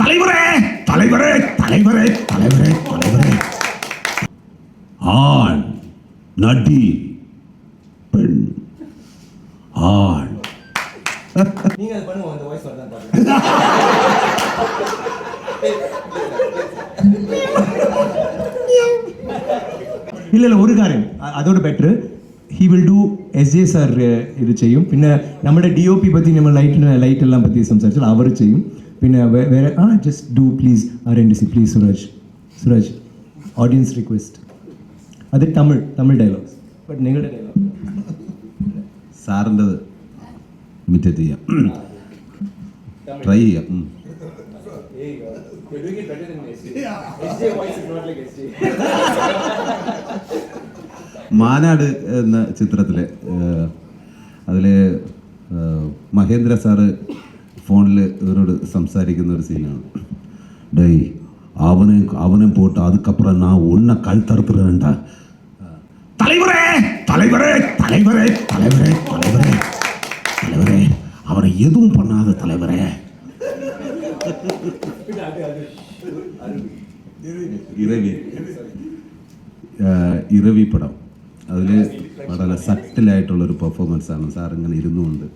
தலைவரே தலைவரே தலைவரே தலைவரே தலைவரே. ஆண் நடி பெண் ஆண். நீங்க அது பண்ணுங்க, அந்த வாய்ஸ் வரதான் பாருங்க. இல்லை ஒரு காரியம் அதோட பெட்ரு he will do SJ sir இது ചെയ്യും. പിന്നെ നമ്മുടെ DOP പറ്റി നമ്മൾ ലൈറ്റ് എല്ലാം പറ്റി സംസാരിച്ചാൽ അവർ ചെയ്യും. പിന്നെ വേറെ just do please RNDC please Suraj audience request. അത് തമിഴ് ഡയലോഗ്സ്. ബട്ട് നിങ്ങളുടെ ഡയലോഗ് സാറിൻ്റെ ഇമിറ്റേറ്റ് ചെയ്യാം, ട്രൈ ചെയ്യാം. You're doing it better than SJ. SJ voice is not like SJ. Maanaadu എന്ന ചിത്രത്തിൽ അതിൽ മഹേന്ദ്ര സാറ് ഫോണിൽ ഇവരോട് സംസാരിക്കുന്ന ഒരു സീനാണ്. ഡേയ് അവനെ പോട്ട് അതുക്കപ്പുറം நான் ஒன்றை கழுத்தறுத்துறேன்டா. தலைவரே தலைவரே தலைவரே தலைவரே தலைவரே தலைவரே அவரை எதுவும் பண்ணாத தலைவரே. ഇരവി പടം അതിൽ വളരെ സട്ടിലായിട്ടുള്ളൊരു പെർഫോമൻസാണ്. സാർ ഇങ്ങനെ ഇരുന്നുകൊണ്ട്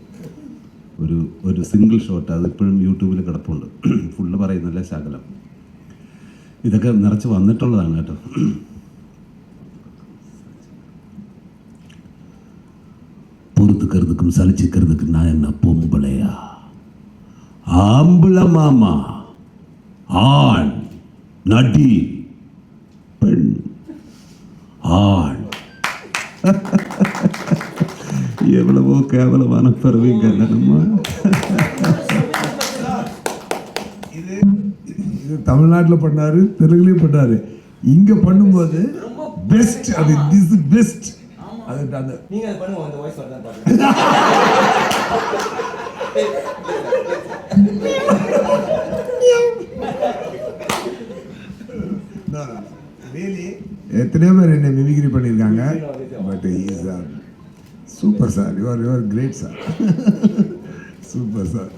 ഒരു സിംഗിൾ ഷോട്ട് അതിപ്പോഴും യൂട്യൂബിൽ കിടപ്പുണ്ട്. ഫുള്ള് പറയുന്നില്ല, ശകലം. ഇതൊക്കെ നിറച്ച് വന്നിട്ടുള്ളതാണ് കേട്ടോ. பொறுத்துக்கிறதுக்கும் சலிச்சுக்கிறதுக்கு நான் என்ன பொம்பளையா? ஆம்பளை மாமா. ஆண் நடி பெண் ஆண். எவ்வளவோ கேவலமான பிறவிங்க நம்ம. இது தமிழ்நாட்டில் பண்ணாரு, தெலுங்குலையும் பண்ணாரு. இங்க பண்ணும்போது பெஸ்ட். அது திஸ் பெஸ்ட். அது அந்த நீங்க அது பண்ணுங்க, அந்த வாய்ஸ் வரதான் பாருங்க. எத்தனையோ பேர் என்னை மிமிக்ரி பண்ணியிருக்காங்க. But is super sir. You are great sir. Super sir.